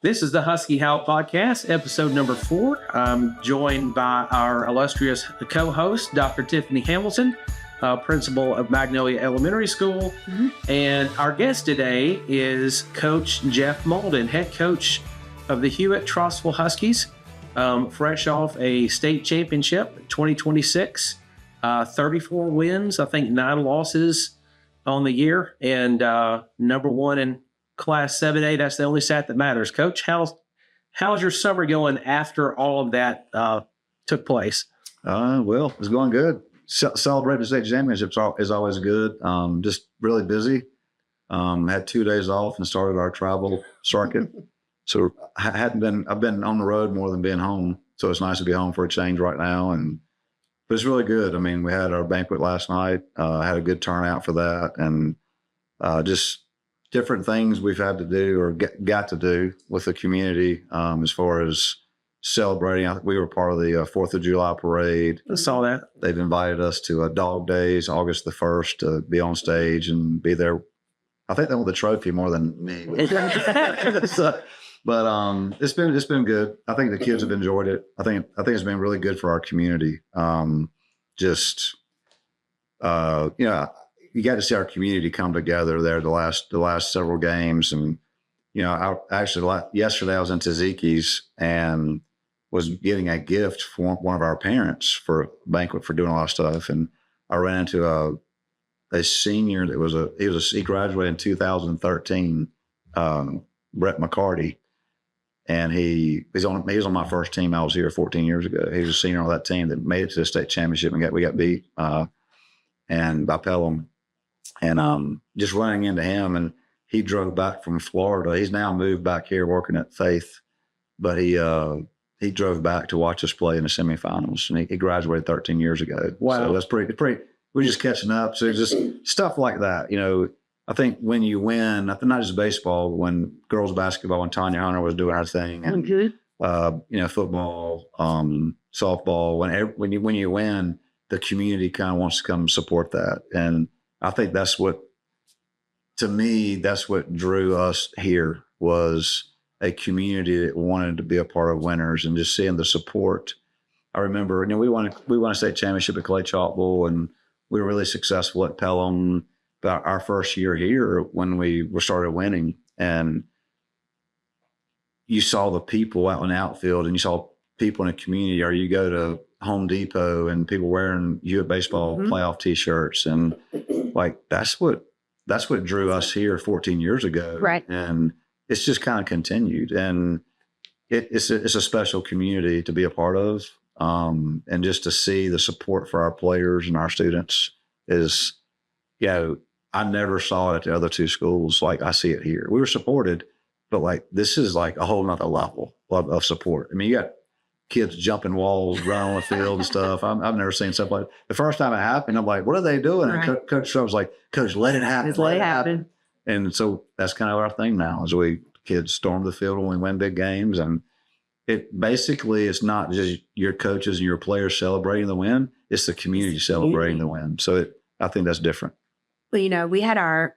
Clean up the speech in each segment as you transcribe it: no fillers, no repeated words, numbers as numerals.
This is the Husky How Podcast, episode number 4. I'm joined by our illustrious co-host, Dr. Tiffany Hamilton, principal of Magnolia Elementary School. And our guest today is Coach Jeff Mauldin, head coach of the Hewitt-Trussville Huskies, fresh off a state championship, 2026, 34 wins, I think 9 losses on the year, and number 1 in Class 7A. That's the only stat that matters. Coach, how's your summer going after all of that took place? Well, it's going good. Celebrating the state championships is always good. Just really busy. Had 2 days off and started our travel circuit. So I've been on the road more than being home. So it's nice to be home for a change right now. But it's really good. I mean, we had our banquet last night. Had a good turnout for that, and just different things we've had to do or got to do with the community as far as celebrating. We were part of the 4th of July parade. I saw that. They've invited us to Dog Days, August the 1st, to be on stage and be there. I think they want the trophy more than me. But it's been good. I think the kids have enjoyed it. I think it's been really good for our community. You got to see our community come together there the last several games. And, yesterday I was in Taziki's and was getting a gift for one of our parents for a banquet for doing a lot of stuff. And I ran into a senior that he graduated in 2013, Brett McCarty. And he was on my first team. I was here 14 years ago. He was a senior on that team that made it to the state championship and we got beat and by Pelham. And just running into him, and he drove back from Florida. He's now moved back here working at Faith, but he drove back to watch us play in the semifinals, and he graduated 13 years ago. Wow. So that's pretty. We're just catching up. So just stuff like that. I think when you win, not just baseball, but when girls basketball, when Tanya Hunter was doing her thing, and football, softball, when you win, the community kind of wants to come support that. And I think that's what drew us here, was a community that wanted to be a part of winners, and just seeing the support. I remember, we won a state championship at Clay Chalkville, and we were really successful at Pelham. About our first year here when we started winning, and you saw the people out in the outfield, and you saw people in the community, or you go to Home Depot and people wearing Hewitt baseball playoff T-shirts, and that's what drew us here 14 years ago, right? And it's just kind of continued, and it's a special community to be a part of, and just to see the support for our players and our students is, I never saw it at the other 2 schools like I see it here. We were supported, but this is a whole nother level of support. I mean, you got kids jumping walls, running on the field and stuff. I've never seen stuff like that. The first time it happened, I'm like, what are they doing? Right. And Coach Shrub was like, Coach, let it happen. Let it happen. And so that's kind of our thing now, is kids storm the field when we win big games. And it's not just your coaches and your players celebrating the win. It's the community celebrating the win. So I think that's different. Well, we had our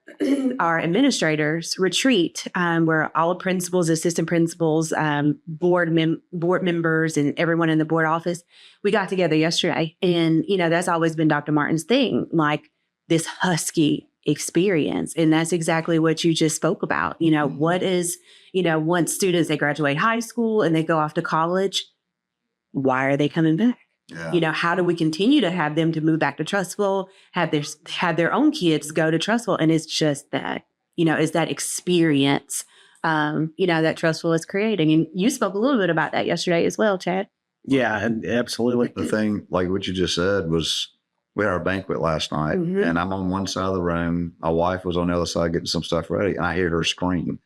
administrators retreat where all the principals, assistant principals, board members, and everyone in the board office, we got together yesterday. And, that's always been Dr. Martin's thing, this Husky experience. And that's exactly what you just spoke about. What is, once students, they graduate high school and they go off to college, why are they coming back? Yeah. How do we continue to have them to move back to Trussville, have their own kids go to Trussville? And it's just that, is that experience, that Trussville is creating. And you spoke a little bit about that yesterday as well, Chad. Yeah, absolutely. The thing, like what you just said, was we had our banquet last night, and I'm on one side of the room. My wife was on the other side getting some stuff ready, and I hear her scream.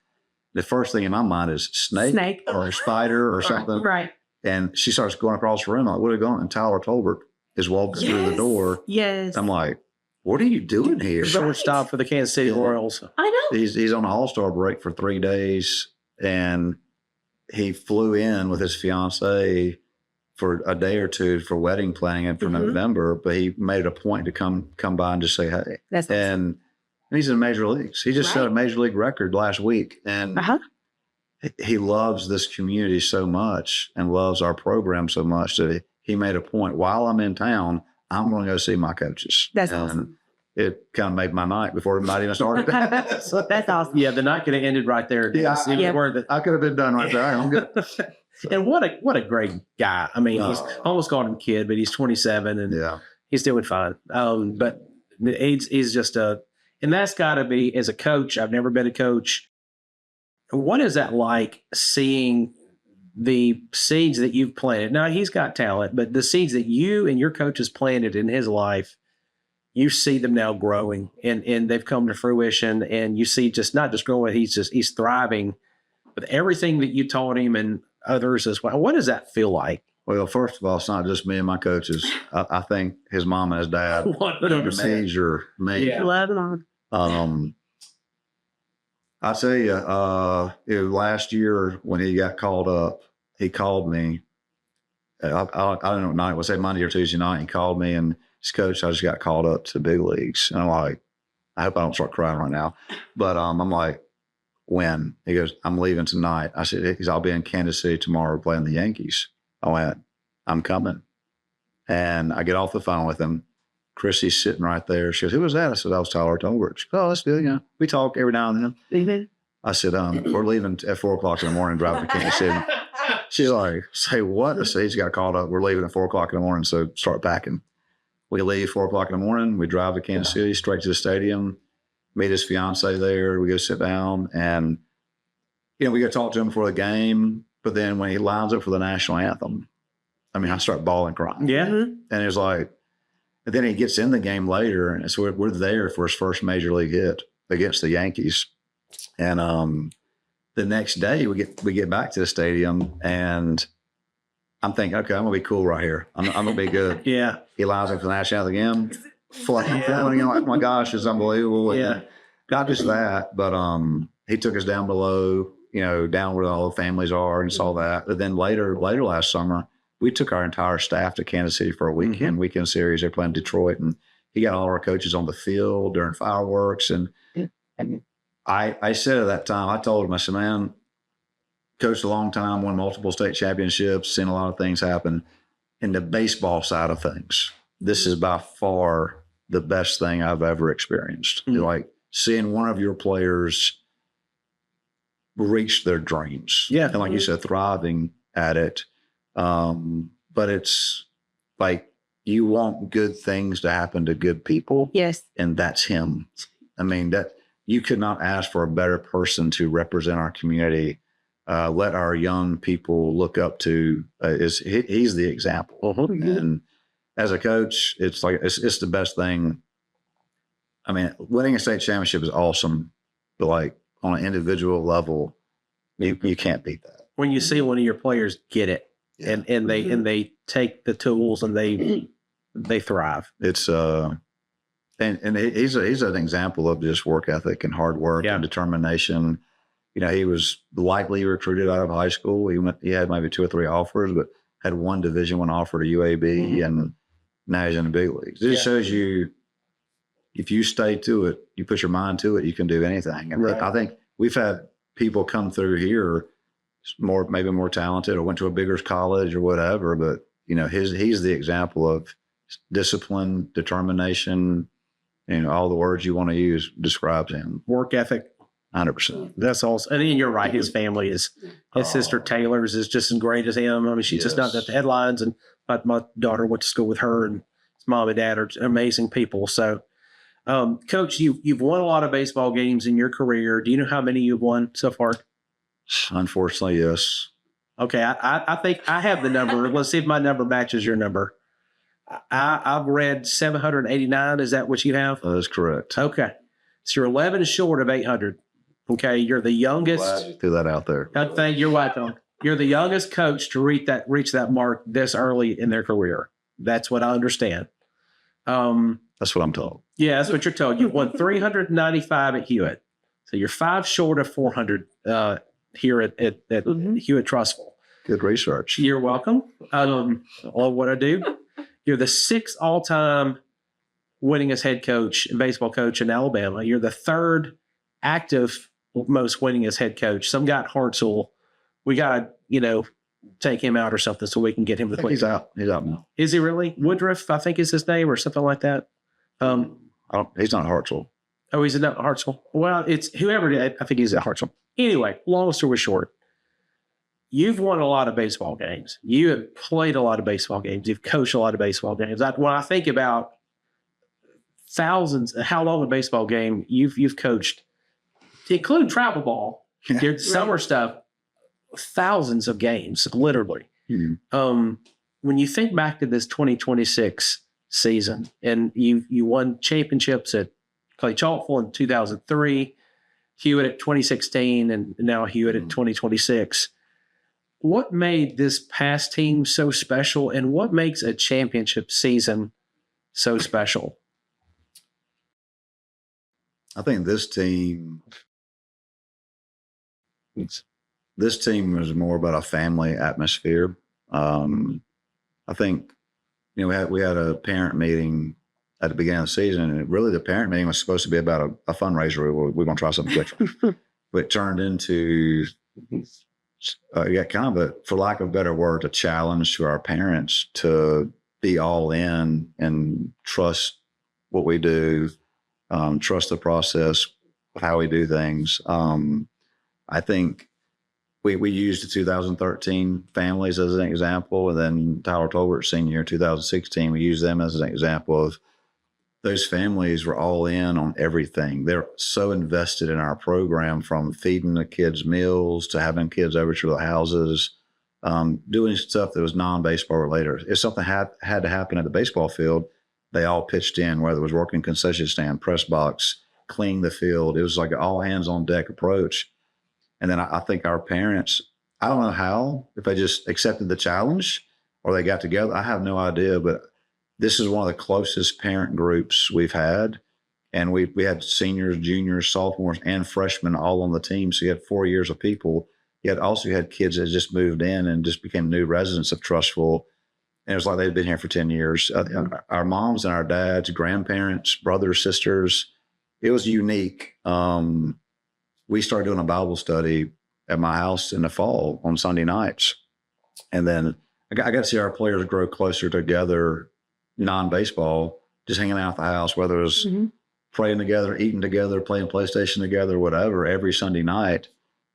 The first thing in my mind is snake. Or a spider or something. Right. And she starts going across the room. I'm like, what are you going? And Tyler Tolbert is walking through the door. Yes. I'm like, what are you doing here? Shortstop for the Kansas City Royals. I know. He's on an all-star break for 3 days, and he flew in with his fiancee for a day or two for wedding planning for November, but he made it a point to come by and just say hey. That's awesome. And he's in major leagues. He just set a major league record last week. And he loves this community so much and loves our program so much that he made a point, while I'm in town, I'm going to go see my coaches. That's and awesome. It kind of made my night before the night even started. That's awesome. Yeah, the night could have ended right there. Yeah, It was worth it. I could have been done right there. I'm good. And what a great guy. I mean, he's almost called him kid, but he's 27 and Yeah. he's doing fine. But he's just and that's got to be, as a coach, I've never been a coach. What is that like, seeing the seeds that you've planted? Now, he's got talent, but the seeds that you and your coaches planted in his life, you see them now growing and they've come to fruition, and you see just not just growing, he's thriving with everything that you taught him and others as well. What does that feel like? Well, first of all, it's not just me and my coaches. I think his mom and his dad, 100%. major. Yeah. Love them all. I tell you, last year when he got called up, he called me. I don't know what night, we'll say Monday or Tuesday night. He called me and his coach, I just got called up to big leagues. And I'm like, I hope I don't start crying right now. But I'm like, when? He goes, I'm leaving tonight. I said, I'll be in Kansas City tomorrow playing the Yankees. I went, I'm coming. And I get off the phone with him. Chrissy's sitting right there. She goes, who was that? I said, I was Tyler Tolbert. She goes, oh, that's good. You know, we talk every now and then. I said, we're leaving at 4:00 in the morning, driving to Kansas City. She's like, say what? I said, he's got called up. We're leaving at 4:00 in the morning, so start packing. We leave 4:00 in the morning. We drive to Kansas City, straight to the stadium, meet his fiance there. We go sit down and, we go talk to him before the game. But then when he lines up for the national anthem, I mean, I start bawling, crying. Yeah. And it was like, and then he gets in the game later, and so we're there for his first major league hit against the Yankees. And the next day we get back to the stadium, and I'm thinking, okay, I'm gonna be cool right here. I'm gonna be good. Yeah. He lines up for the national anthem again, flushing down again. Like, oh my gosh, it's unbelievable. Yeah. And not just that, but he took us down below, down where all the families are, and saw that. But then later last summer, we took our entire staff to Kansas City for a weekend series. They're playing Detroit, and he got all our coaches on the field during fireworks. And I said at that time, I told him, I said, man, coached a long time, won multiple state championships, seen a lot of things happen. In the baseball side of things, this is by far the best thing I've ever experienced. Like seeing one of your players reach their dreams. Yeah. And like you said, thriving at it. But it's like, you want good things to happen to good people. Yes. And that's him. I mean, that you could not ask for a better person to represent our community. Let our young people look up to, he's the example. And as a coach, it's like, it's the best thing. I mean, winning a state championship is awesome, but like on an individual level, you can't beat that. When you see one of your players get it, and they take the tools and they thrive. It's and he's an example of just work ethic and hard work and determination. He was lightly recruited out of high school. He had maybe 2 or 3 offers, but had one Division I offer to UAB, and now he's in the big leagues. It just shows you, if you stay to it, you put your mind to it, you can do anything. And I think we've had people come through here maybe more talented or went to a bigger college or whatever, but he's the example of discipline, determination, all the words you want to use describes him. Work ethic. 100%. That's awesome. And then you're right. His family his sister Taylor's is just as great as him. I mean, she's just not at the headlines. And my daughter went to school with her, and his mom and dad are amazing people. So, Coach, you've won a lot of baseball games in your career. Do you know how many you've won so far? Unfortunately, yes. Okay. I think I have the number. Let's see if my number matches your number. I've read 789. Is that what you have? That is correct. Okay. So you're 11 short of 800. Okay. You're the youngest. Glad you threw that out there. I think you're welcome. You're the youngest coach to reach that mark this early in their career. That's what I understand. That's what I'm told. Yeah, that's what you're told. You won 395 at Hewitt. So you're 5 short of 400 here at Hewitt-Trussville. Good research. You're welcome. I love what I do. You're the 6th all-time winningest head coach and baseball coach in Alabama. You're the 3rd active most winningest head coach. Some got Hartzell We got to, take him out or something so we can get him to play. He's out. He's out now. Is he really? Woodruff, I think is his name or something like that. He's not Hartsville. Oh, he's at Hartsville. Well, it's whoever did. I think he's at Hartsville. Anyway, long story short, you've won a lot of baseball games. You have played a lot of baseball games. You've coached a lot of baseball games. When I think about thousands, how long a baseball game you've coached, to include travel ball, your summer stuff, thousands of games, literally. Mm-hmm. When you think back to this 2026 season, and you won championships at Clay Chalkville in 2003, Hewitt at 2016, and now Hewitt at 2026. What made this past team so special, and what makes a championship season so special? I think this team was more about a family atmosphere. I think, we had a parent meeting at the beginning of the season, and really the parent meeting was supposed to be about a fundraiser. We're going to try something different. But it turned into, kind of for lack of a better word, a challenge to our parents to be all in and trust what we do, trust the process of how we do things. I think we used the 2013 families as an example, and then Tyler Tolbert's senior year, 2016, we used them as an example of those families were all in on everything. They're so invested in our program, from feeding the kids meals to having kids over to the houses, doing stuff that was non-baseball related. If something had to happen at the baseball field, they all pitched in, whether it was working concession stand, press box, cleaning the field. It was like an all hands on deck approach. And then I think our parents, I don't know how, if they just accepted the challenge or they got together, I have no idea, but this is one of the closest parent groups we've had. And we had seniors, juniors, sophomores, and freshmen all on the team. So you had 4 years of people. You had kids that just moved in and just became new residents of Trussville. And it was like they'd been here for 10 years. Our moms and our dads, grandparents, brothers, sisters, it was unique. We started doing a Bible study at my house in the fall on Sunday nights. And then I got to see our players grow closer together, non-baseball, just hanging out at the house, whether it was praying together, eating together, playing PlayStation together, whatever, every Sunday night.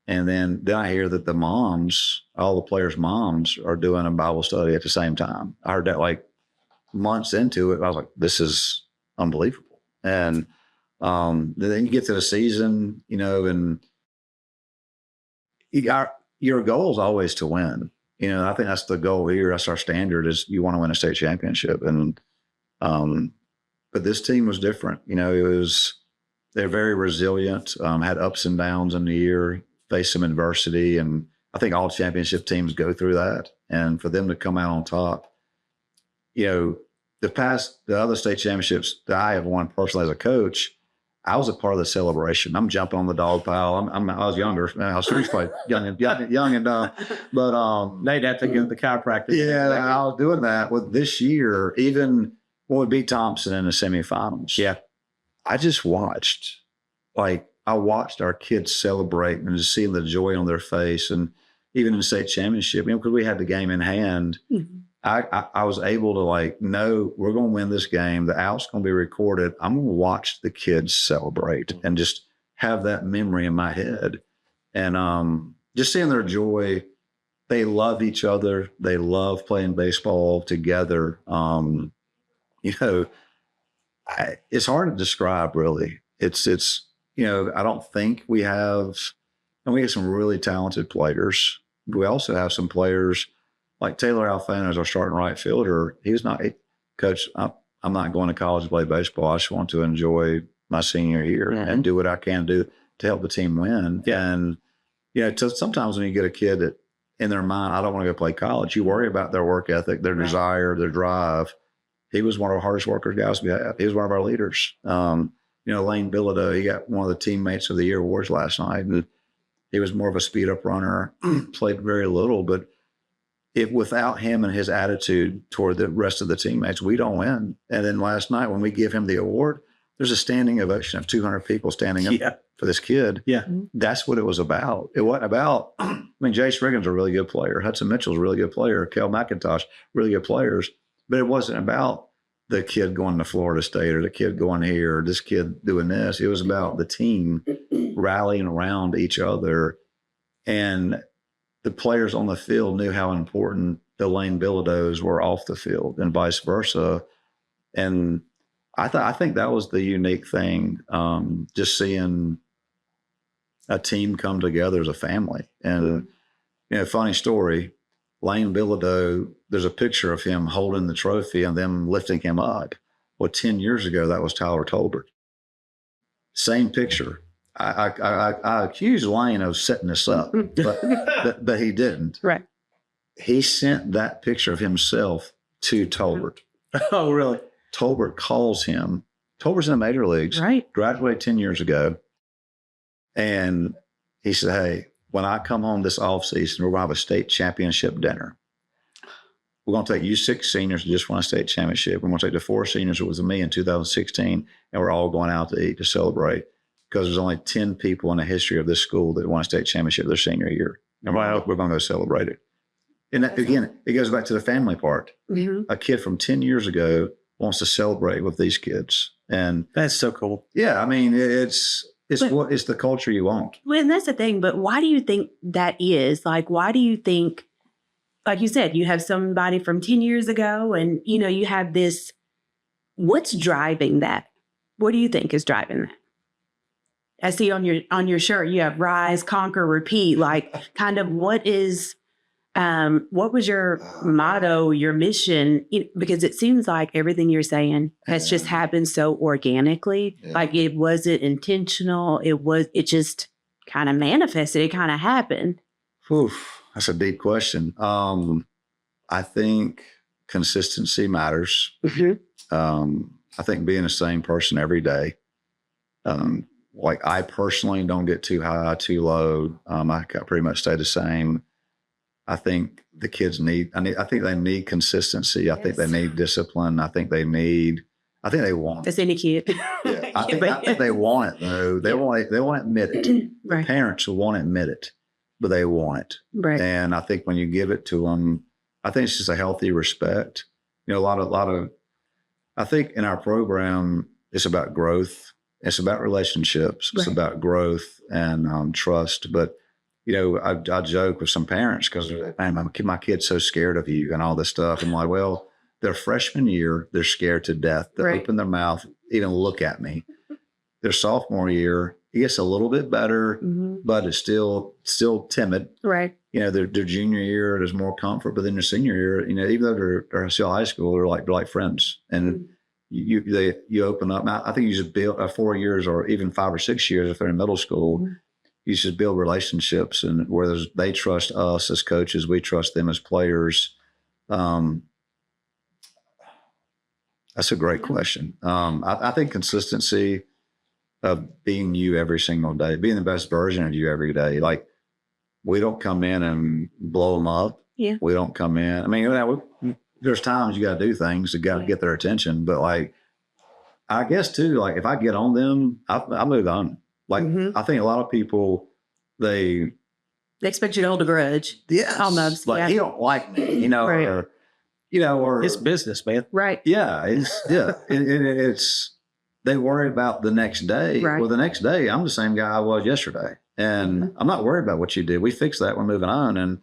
And then I hear that the moms, all the players' moms, are doing a Bible study at the same time. I heard that like months into it. I was like, this is unbelievable. And then you get to the season, and your goal is always to win. I think that's the goal here. That's our standard, is you want to win a state championship. And, but this team was different. They're very resilient, had ups and downs in the year, faced some adversity. And I think all championship teams go through that. And for them to come out on top, the other state championships that I have won personally as a coach, I was a part of the celebration. I'm jumping on the dog pile. I was younger. I was quite young and dumb. But they'd have to get the chiropractor. Yeah, I was doing that. With this year, even when we beat Thompson in the semifinals. Yeah, I just watched. I watched our kids celebrate and just seeing the joy on their face, and even in the state championship, because we had the game in hand. Mm-hmm. I was able to know we're going to win this game. The out's going to be recorded. I'm going to watch the kids celebrate and just have that memory in my head. And just seeing their joy. They love each other. They love playing baseball together. It's hard to describe, really. It's I don't think we have some really talented players. We also have some players like Taylor Alfano is our starting right fielder. He was not, Coach, I'm not going to college to play baseball. I just want to enjoy my senior year and do what I can do to help the team win. Yeah. And, sometimes when you get a kid that in their mind, I don't want to go play college, you worry about their work ethic, their desire, their drive. He was one of our hardest workers guys we had. He was one of our leaders. Lane Bilodeau, he got one of the teammates of the year awards last night. And he was more of a speed up runner, played very little, but without him and his attitude toward the rest of the teammates, we don't win. And then last night when we give him the award, there's a standing ovation of 200 people standing up for this kid. Yeah. That's what it was about. It wasn't about, I mean, Jace Riggins a really good player. Hudson Mitchell's a really good player. Kel McIntosh, really good players. But it wasn't about the kid going to Florida State or the kid going here or this kid doing this. It was about the team rallying around each other. And the players on the field knew how important the Lane Bilodeaus were off the field and vice versa. And I think that was the unique thing, just seeing a team come together as a family. And, funny story, Lane Bilodeau, there's a picture of him holding the trophy and them lifting him up. Well, 10 years ago, that was Tyler Tolbert. Same picture. I accused Lane of setting this up, but he didn't. Right. He sent that picture of himself to Tolbert. Oh, really? Tolbert calls him. Tolbert's in the major leagues. Right. Graduated 10 years ago. And he said, hey, when I come home this offseason, we're going to have a state championship dinner. We're going to take you 6 seniors who just won a state championship. We're going to take the 4 seniors who was with me in 2016, and we're all going out to eat to celebrate because there's only 10 people in the history of this school that won a state championship their senior year. And we're going to go celebrate it. And that, again, it goes back to the family part. Mm-hmm. A kid from 10 years ago wants to celebrate with these kids. And that's so cool. Yeah, I mean, it's the culture you want. Well, and that's the thing. But why do you think that is? Like, why do you think, like you said, you have somebody from 10 years ago and, you have this, what's driving that? What do you think is driving that? I see on your shirt, you have rise, conquer, repeat. Like, kind of what was your motto, your mission? Because it seems like everything you're saying has just happened so organically. Yeah. Like it wasn't intentional. It just kind of manifested. It kind of happened. Oof, that's a deep question. I think consistency matters. Mm-hmm. I think being the same person every day. Like I personally don't get too high, too low. I pretty much stay the same. I think the kids I think they need consistency. Yes. I think they need discipline. I think they want it. That's any kid. Yeah. I think they want it though. They won't admit it. Right. The parents won't admit it, but they want it. Right. And I think when you give it to them, I think it's just a healthy respect. A lot of, I think in our program, it's about growth. It's about relationships. Right. It's about growth and trust. But I joke with some parents because my kid's so scared of you and all this stuff. I'm like, well, their freshman year, they're scared to death. They open their mouth, even look at me. Their sophomore year, it gets a little bit better, mm-hmm. but it's still timid. Right. Their junior year, there's more comfort, but then their senior year, even though they're still high school, they're like friends. And mm-hmm. you open up. Now, I think you just build 4 years or even 5 or 6 years if they're in middle school. Mm-hmm. You should build relationships and where they trust us as coaches, we trust them as players. That's a great question. I think consistency of being you every single day, being the best version of you every day. Like we don't come in and blow them up. Yeah. We don't come in. I mean, there's times you got to do things to get their attention, but like, I guess too, like if I get on them, I move on. Like, mm-hmm. I think a lot of people, they expect you to hold a grudge. Yes. Almost. Like, he don't like me, right. or it's business, man. Right. Yeah. It's, they worry about the next day. Right. Well, the next day, I'm the same guy I was yesterday. And mm-hmm. I'm not worried about what you did. We fixed that. We're moving on. And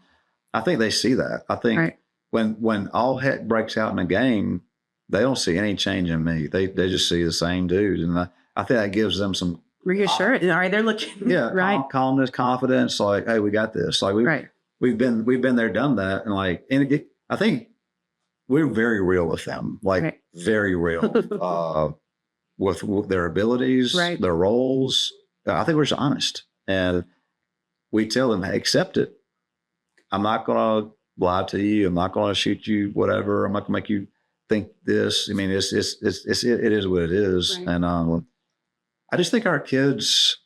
I think they see that. I think when all heck breaks out in a game, they don't see any change in me. They just see the same dude. And I think that gives them some reassurance. All right, they're looking. Yeah, right. Calmness, confidence. Like, hey, we got this. Like we've been there, done that, and like, and I think we're very real with them. Like very real with their abilities, their roles. I think we're just honest, and we tell them, hey, accept it. I'm not gonna lie to you. I'm not gonna shoot you. Whatever. I'm not gonna make you think this. I mean, it is what it is, and I just think our kids,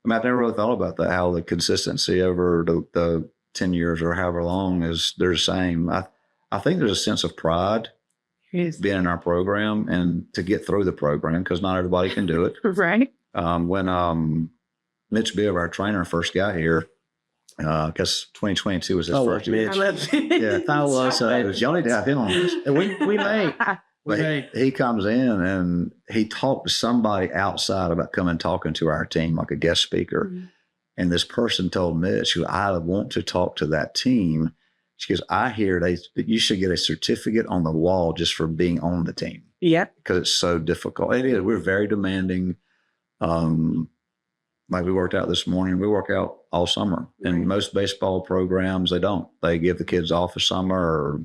I've never really thought about that, how the consistency over the 10 years or however long is they're the same. I think there's a sense of pride being in our program and to get through the program, because not everybody can do it. Right. When Mitch Bibb, our trainer, first got here, I guess 2022 was his first year. Yeah, I love so. Y'all need to have him on this. And we may. But he comes in and he talked to somebody outside about coming and talking to our team, like a guest speaker. Mm-hmm. And this person told Mitch, I want to talk to that team. She goes, I hear that you should get a certificate on the wall just for being on the team. Yeah. Because it's so difficult. It is. We're very demanding. Like we worked out this morning, we work out all summer. And most baseball programs, they don't. They give the kids off a summer or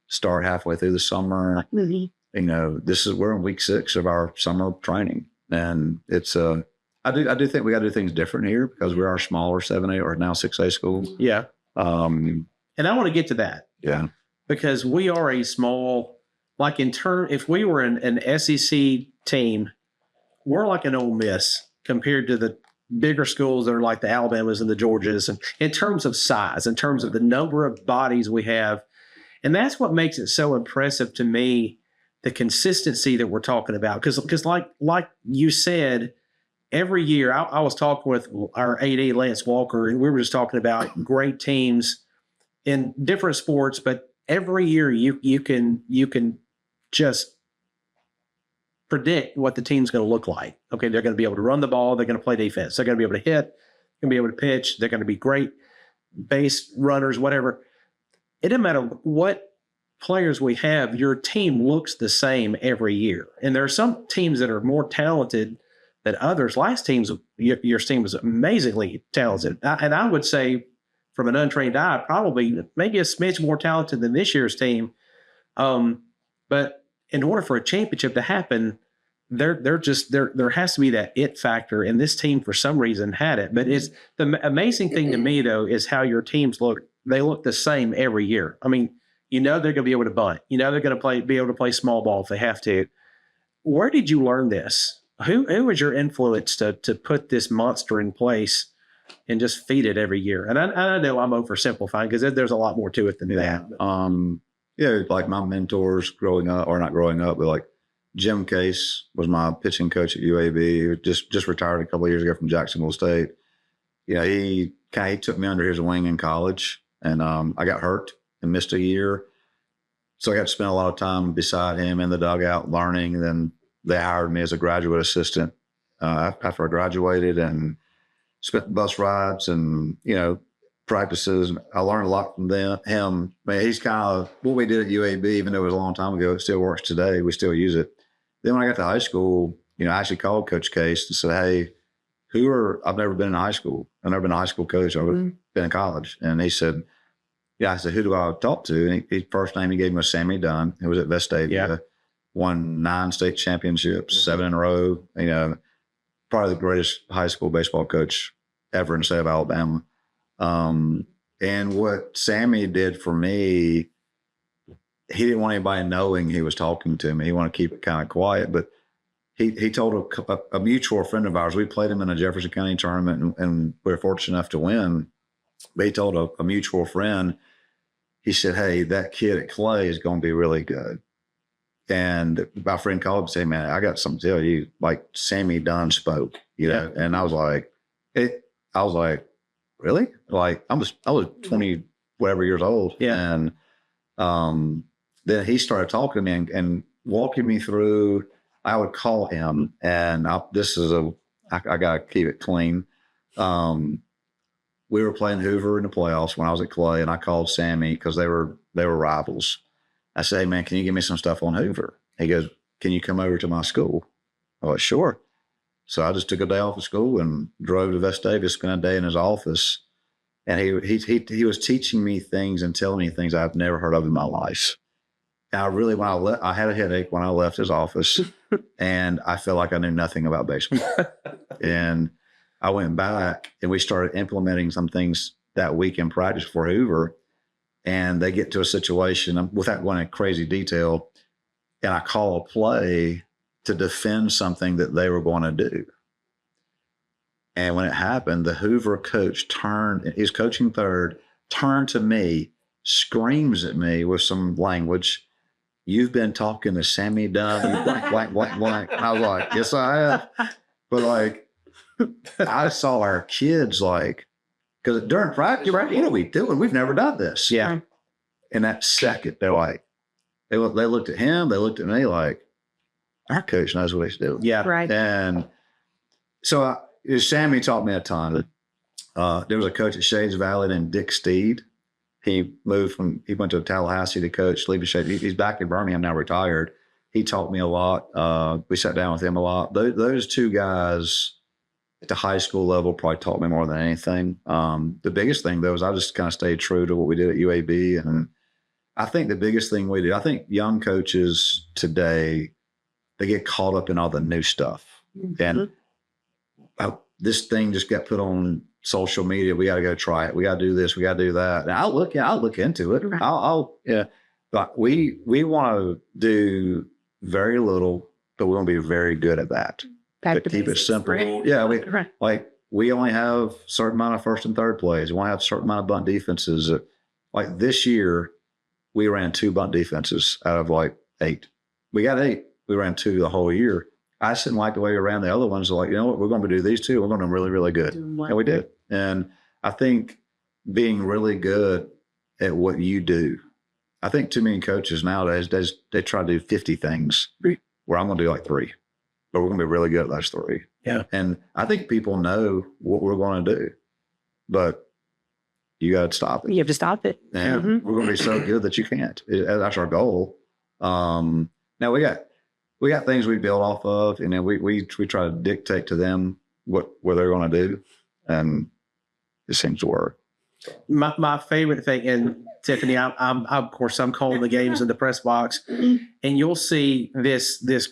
start halfway through the summer. Mm-hmm. You know, we're in week 6 of our summer training. And it's I do think we got to do things different here because we are smaller 7A or now 6A school. Yeah. And I want to get to that. Yeah. Because we are a small, like if we were an SEC team, we're like an Ole Miss compared to the bigger schools that are like the Alabamas and the Georgias, and in terms of size, in terms of the number of bodies we have. And that's what makes it so impressive to me, the consistency that we're talking about. Because like you said, every year, I was talking with our AD, Lance Walker, and we were just talking about great teams in different sports, but every year you can just predict what the team's going to look like. Okay, they're going to be able to run the ball. They're going to play defense. They're going to be able to hit. They're going to be able to pitch. They're going to be great base runners, whatever. It doesn't matter what players we have. Your team looks the same every year. And there are some teams that are more talented than others. Last team's your team was amazingly talented. And I would say from an untrained eye, probably maybe a smidge more talented than this year's team. But in order for a championship to happen, there has to be that it factor, and this team for some reason had it. But it's the amazing thing to me though is how your teams look. They look the same every year. I mean, they're going to be able to bunt. They're going to be able to play small ball if they have to. Where did you learn this? Who was your influence to put this monster in place and just feed it every year? And I know I'm oversimplifying because there's a lot more to it than that. Yeah, like my mentors growing up, or not growing up, but like Jim Case was my pitching coach at UAB. Just retired a couple of years ago from Jacksonville State. He took me under his wing in college, and I got hurt and missed a year, so I got to spend a lot of time beside him in the dugout learning. And then they hired me as a graduate assistant after I graduated, and spent bus rides and practices. I learned a lot from him. Man, he's kind of what we did at UAB, even though it was a long time ago, it still works today. We still use it. Then when I got to high school, I actually called Coach Case and said, hey, I've never been in high school. I've never been a high school coach. I've been in college. And he said, I said, who do I talk to? And his first name he gave me was Sammy Dunn, who was at Vestavia, won 9 state championships, 7 in a row. Probably the greatest high school baseball coach ever in the state of Alabama. And what Sammy did for me, he didn't want anybody knowing he was talking to me. He wanted to keep it kind of quiet, but he told a mutual friend of ours, we played him in a Jefferson County tournament and we were fortunate enough to win. But he told a mutual friend, he said, hey, that kid at Clay is going to be really good. And my friend called and said, man, I got something to tell you. Like Sammy Dunn spoke, and I was like, really? Like I was 20 whatever years old. Yeah. And then he started talking to me and walking me through. I would call him, and I gotta keep it clean. We were playing Hoover in the playoffs when I was at Clay, and I called Sammy because they were rivals. I said, hey man, can you give me some stuff on Hoover? He goes, can you come over to my school? I went, sure. So I just took a day off of school and drove to Vestavia, spent a day in his office. And he was teaching me things and telling me things I've never heard of in my life. And I had a headache when I left his office, and I felt like I knew nothing about baseball. And I went back and we started implementing some things that week in practice for Hoover. And they get to a situation, without going into crazy detail, and I call a play to defend something that they were going to do. And when it happened, the Hoover coach he's coaching third, turned to me, screams at me with some language, you've been talking to Sammy Dunn, blank. I was like, yes, I have. But like, I saw our kids like, because during practice, right, we've never done this. Yeah. In that second, they're like, they looked at him, they looked at me like, our coach knows what he's doing. Yeah. Right. And so Sammy taught me a ton. There was a coach at Shades Valley named Dick Steed. He went to Tallahassee to coach Sleepy Shade. He's back in Birmingham now, retired. He taught me a lot. We sat down with him a lot. Those two guys at the high school level probably taught me more than anything. The biggest thing, though, is I just kind of stayed true to what we did at UAB. And I think the biggest thing we did, I think young coaches today, they get caught up in all the new stuff. And this thing just got put on social media. We got to go try it. We got to do this. We got to do that. And I'll look into it. Right. But we want to do very little, but we want to be very good at that. Back to keep basics, it simple. right? Yeah. Right. We only have a certain amount of first and third plays. We only have a certain amount of bunt defenses. Like this year, we ran 2 bunt defenses out of like 8. We got 8. We ran 2 the whole year. I just didn't like the way we ran the other ones. Like, you know what, we're going to do these 2. We're going to do really, really good. And we did. And I think being really good at what you do, I think too many coaches nowadays, they try to do 50 things where I'm going to do like 3, but we're going to be really good at those 3. Yeah. And I think people know what we're going to do, but you got to stop it. You have to stop it. And we're going to be so good that you can't. That's our goal. Now we got things we build off of, and then we try to dictate to them what they're going to do, and it seems to work. My favorite thing, and Tiffany, I'm of course I'm calling the games in the press box, and you'll see this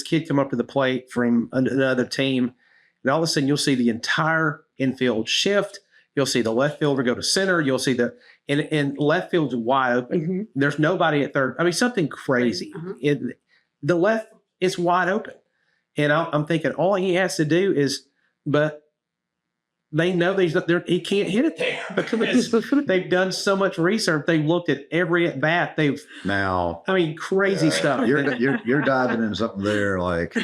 kid come up to the plate from another team, and all of a sudden you'll see the entire infield shift. You'll see the left fielder go to center. You'll see and left field's wide open. There's nobody at third. I mean, something crazy. The left is wide open, and I'm thinking all he has to do is, but they know he can't hit it there because they've done so much research. They've looked at every at bat. Crazy stuff. You're diving into something there. Like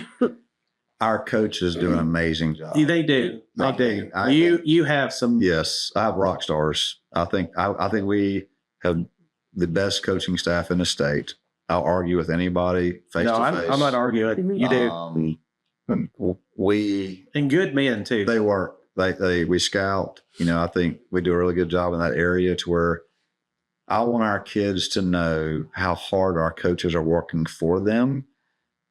our coaches do an amazing job. They do. They do. You have some. Yes, I have rock stars. I think we have the best coaching staff in the state. I'll argue with anybody face to face. I'm not arguing. You do. And good men too. They work. We scout. I think we do a really good job in that area to where I want our kids to know how hard our coaches are working for them,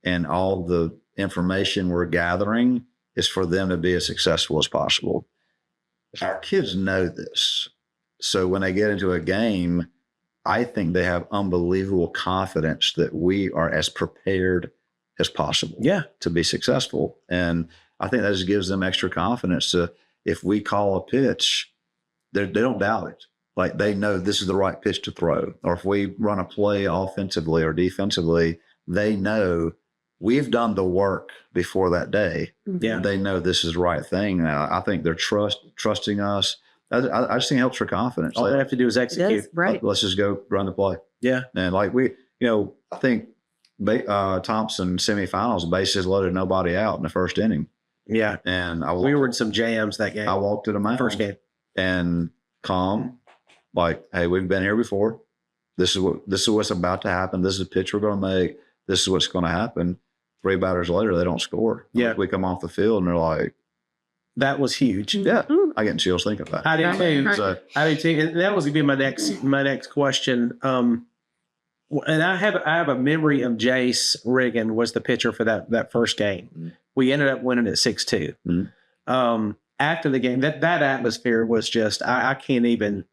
and all the information we're gathering is for them to be as successful as possible. Our kids know this. So when they get into a game, I think they have unbelievable confidence that we are as prepared as possible to be successful. And I think that just gives them extra confidence to, if we call a pitch, they don't doubt it. Like they know this is the right pitch to throw. Or if we run a play offensively or defensively, they know we've done the work before that day. Yeah. They know this is the right thing. I think they're trusting us. I just think it helps for confidence. All they have to do is execute. Yes, right. Let's just go run the play. Yeah. And like I think Thompson semifinals, bases loaded, nobody out in the first inning. Yeah. And we were in some jams that game. I walked to the mound. First game. And calm, like, hey, we've been here before. This is what's about to happen. This is the pitch we're going to make. This is what's going to happen. 3 batters later, they don't score. Yeah. We come off the field and they're like, that was huge. Yeah. I get chills thinking about it. I did too. So, I did too. And that was going to be my next question. And I have a memory of Jace Riggin was the pitcher for that first game. Mm-hmm. We ended up winning at 6-2. Mm-hmm. After the game, that atmosphere was just, I can't even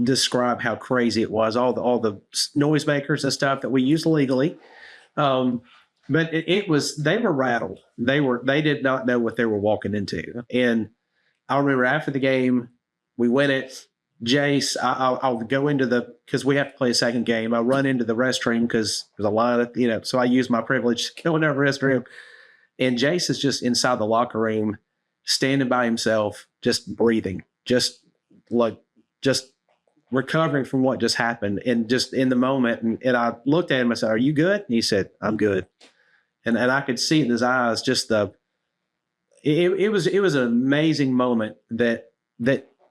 describe how crazy it was. All the noisemakers and stuff that we use legally. But it was, they were rattled. They did not know what they were walking into. And I remember after the game, we win it. Jace, I'll go into because we have to play a second game. I run into the restroom because there's a line of, so I use my privilege to go in the restroom. And Jace is just inside the locker room, standing by himself, just breathing, just recovering from what just happened and just in the moment. And I looked at him, I said, "Are you good?" And he said, "I'm good." And I could see in his eyes just it was an amazing moment that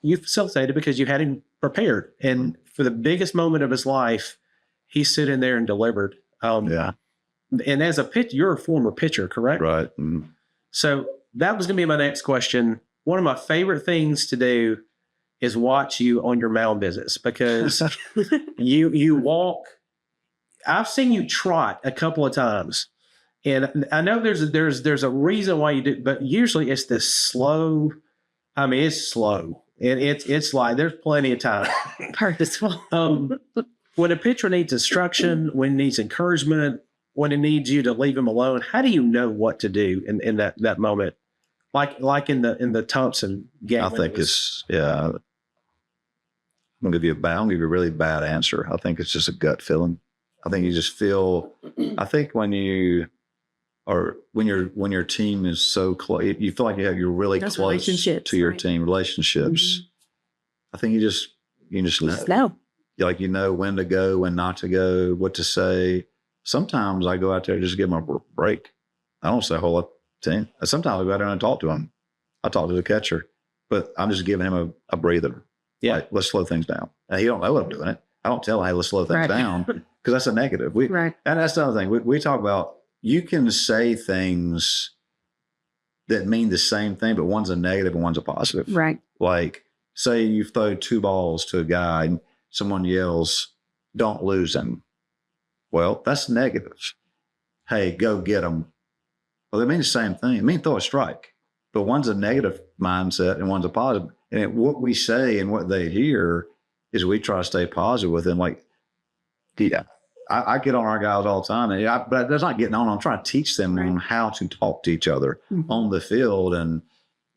you facilitated because you had him prepared. And for the biggest moment of his life, he's sitting there and delivered. Yeah. And as a pitcher, you're a former pitcher, correct? Right. Mm. So that was going to be my next question. One of my favorite things to do is watch you on your mound visits because you walk. I've seen you trot a couple of times, and I know there's a reason why you do, but usually it's this slow. I mean, it's slow, and it's like there's plenty of time. Purposeful. When a pitcher needs instruction, when he needs encouragement, when he needs you to leave him alone, how do you know what to do in that moment? Like in the Thompson game. I think yeah. I'm gonna give you a really bad answer. I think it's just a gut feeling. I think you just feel. I think when your team is so close, you feel like you're really Those close relationships, to your right. team. Relationships. I think you just know. No. Like you know when to go, when not to go, what to say. Sometimes I go out there and just give them a break. I don't say a whole lot to him. Sometimes I go out there and talk to him. I talk to the catcher, but I'm just giving him a breather. Yeah. Like, let's slow things down. And he don't know what I'm doing it. I don't tell him, hey, let's slow things Right. down because that's a negative. Right. And that's the other thing. We talk about you can say things that mean the same thing, but one's a negative and one's a positive. Right. Like say you throw 2 balls to a guy and someone yells, "Don't lose him." Well, that's negative. Hey, go get him. Well, they mean the same thing. It means throw a strike, but one's a negative mindset and one's a positive. And what we say and what they hear is we try to stay positive with them. Like, yeah, I get on our guys all the time, but that's not getting on. I'm trying to teach them on how to talk to each other on the field. And,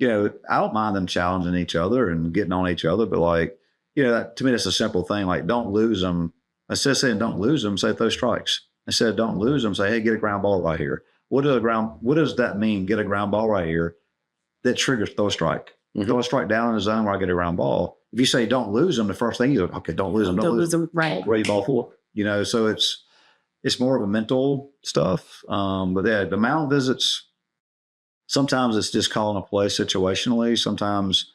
I don't mind them challenging each other and getting on each other, but like, to me, that's a simple thing. Like, don't lose them. Instead of saying don't lose them, say throw strikes. Instead of don't lose them, say, hey, get a ground ball right here. What does that mean? Get a ground ball right here. That triggers throw a strike. Mm-hmm. Throw a strike down in the zone where I get a ground ball. If you say don't lose them, the first thing you go, okay, don't lose them. Don't lose them. Right. Ready ball 4. So it's more of a mental stuff. But yeah, the mound visits, sometimes it's just calling a play situationally. Sometimes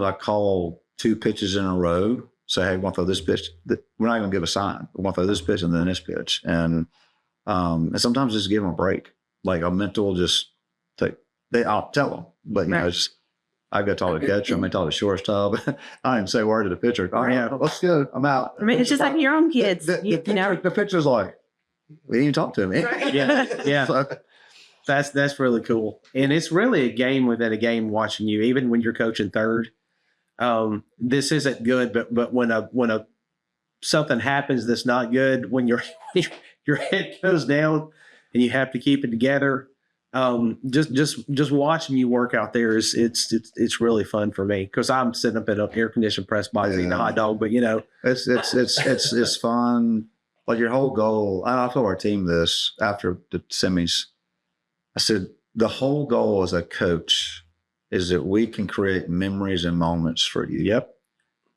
I call 2 pitches in a row. Say, hey, we want to throw this pitch. We're not going to give a sign. We want to throw this pitch and then this pitch. And sometimes just give them a break. Like a mental I'll tell them. But, I've got to talk to the catcher. I may talk to the shortstop. I didn't say a word to the pitcher. Oh, yeah, let's go. I'm out. I mean, it's just like your own kids. The pitcher's like, we didn't even talk to him. Right. Yeah. So, that's really cool. And it's really a game within a game watching you, even when you're coaching third. This isn't good, but when something happens that's not good, when your head goes down and you have to keep it together, just watching you work out there it's really fun for me because I'm sitting up in an air conditioned press box eating a hot dog, but it's fun. Like your whole goal. I told our team this after the semis. I said the whole goal as a coach is that we can create memories and moments for you. Yep.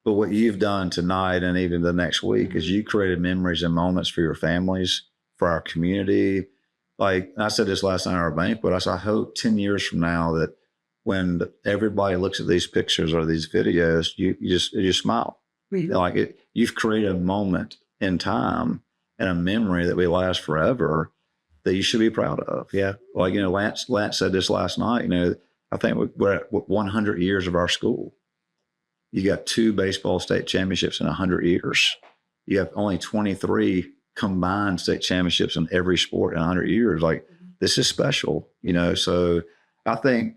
But what you've done tonight and even the next week is you created memories and moments for your families, for our community. Like I said this last night at our banquet, I said, I hope 10 years from now that when everybody looks at these pictures or these videos, you just smile. Mm-hmm. Like you've created a moment in time and a memory that will last forever that you should be proud of. Yeah. Like, Lance said this last night, I think we're at 100 years of our school. You got 2 baseball state championships in 100 years. You have only 23 combined state championships in every sport in 100 years. Like, this is special, So I think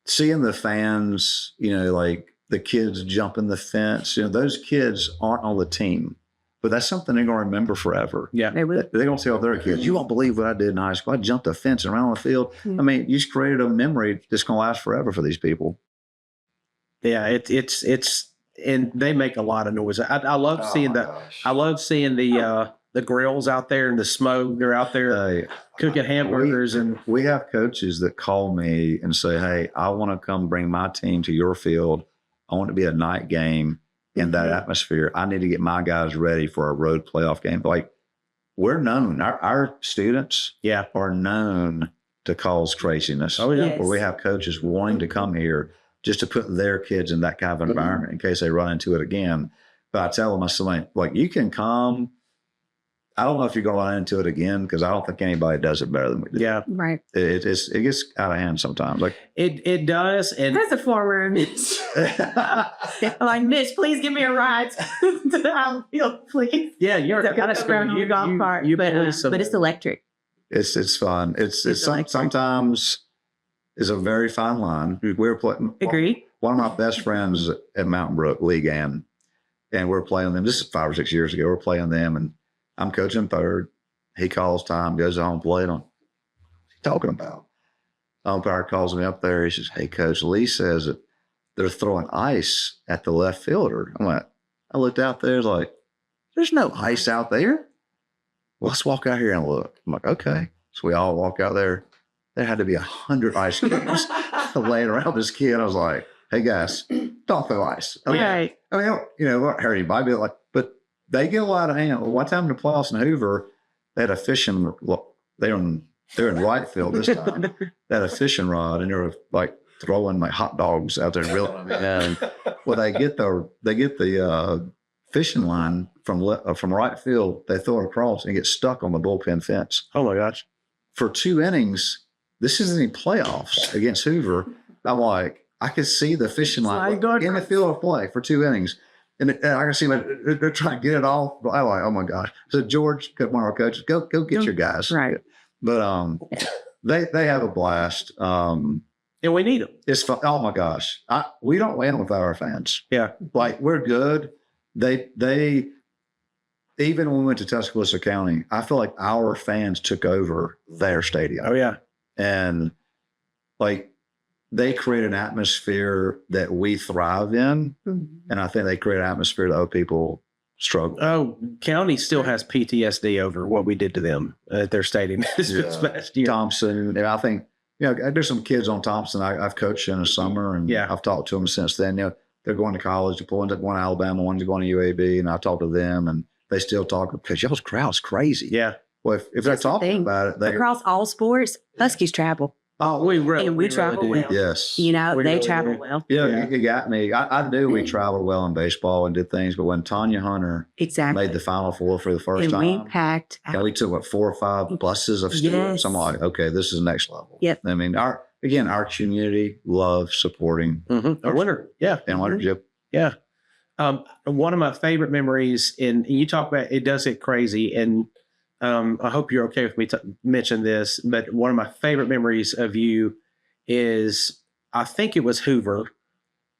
seeing the fans, like the kids jumping the fence, those kids aren't on the team, but that's something they're going to remember forever. Yeah. They're going to tell their kids, you won't believe what I did in high school. I jumped a fence around the field. Yeah. I mean, you just created a memory that's going to last forever for these people. Yeah, it's and they make a lot of noise. I love seeing I love seeing the grills out there and the smoke. They're out there cooking hamburgers. And we have coaches that call me and say, hey, I want to come bring my team to your field. I want it to be a night game. in that atmosphere. I need to get my guys ready for a road playoff game. Like, we're known, our students are known to cause craziness. Oh, yeah. Yes. Where we have coaches wanting to come here just to put their kids in that kind of environment in case they run into it again. But I tell them, I say, like, you can come. I don't know if you're going to run into it again, because I don't think anybody does it better than we do. Yeah. Right. It gets out of hand sometimes. Like, It does. And That's a former Mitch. Like, Mitch, please give me a ride to the outfield, please. yeah, you're I've got to scramble the golf cart. But it's electric. it's fun. It's electric. sometimes it's a very fine line. We're playing. Agree. One of my best friends at Mountain Brook, Lee Gann, and we're playing them. This is 5 or 6 years ago. We're playing them, and I'm coaching third. He calls time, goes home, played on. What's he talking about? Umpire calls me up there. He says, "Hey, Coach, Lee says that they're throwing ice at the left fielder." I'm like, I looked out there, like, there's no ice out there. Well, let's walk out here and look. I'm like, okay. So we all walk out there. There had to be 100 ice cubes laying around this kid. I was like, hey, guys, don't throw ice. I mean, Right. I mean, we don't hurt anybody, but they get a lot of hand. One time in the playoffs in Hoover, they had a fishing. They're in right field this time. They had a fishing rod, and they were like throwing like hot dogs out there, reeling them in. And well, they get the fishing line from right field. They throw it across and get stuck on the bullpen fence. oh my gosh. For 2 innings, this isn't any playoffs against Hoover. I'm like, I could see the fishing line in the field of play for 2 innings. And I can see they're trying to get it off. I'm like, oh my gosh. So George, one of our coaches, go get your guys. Right. But they have a blast. And we need them. It's fun. Oh my gosh. We don't win without our fans. Yeah. Like, we're good. They even when we went to Tuscaloosa County, I feel like our fans took over their stadium. Oh, yeah. And like, they create an atmosphere that we thrive in. Mm-hmm. And I think they create an atmosphere that other people struggle. Oh, County still has PTSD over what we did to them at their stadium this past year. Thompson, and I think, there's some kids on Thompson I've coached in the summer, and I've talked to them since then. They're going to college. One's going to Alabama, one's going to UAB, and I talked to them, and they still talk because y'all's crowd's crazy. Yeah. Well, if they're talking about it, across all sports, Huskies travel. Oh, we travel really well. Yes. They really travel do. well. You got me. I knew we traveled well in baseball and did things, but when Tanya Hunter Exactly. made the Final Four for the first And time, we packed out. we took 4 or 5 buses of students. Yes. I'm like, okay, this is next level. Yep. I mean, our community loves supporting A winner. Yeah. and leadership. Yeah. One of my favorite memories, and you talk about it does get crazy, and I hope you're okay with me to mention this, but one of my favorite memories of you is, I think it was Hoover.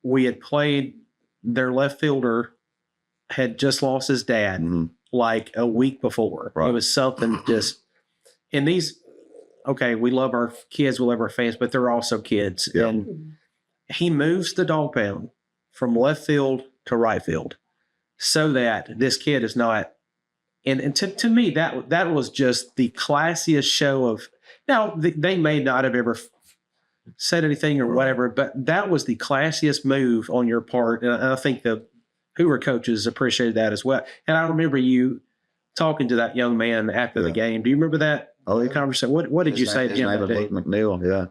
We had played, their left fielder had just lost his dad like a week before. Right. It was something just, and these, okay, we love our kids, we love our fans, but they're also kids. Yeah. And he moves the dog pound from left field to right field so that this kid is not, and to me, that was just the classiest show of, now they may not have ever said anything or whatever, but that was the classiest move on your part. And I think the Hoover coaches appreciated that as well. And I remember you talking to that young man after the game. Do you remember that conversation? What did you say to him? His name was Luke McNeil. Yeah.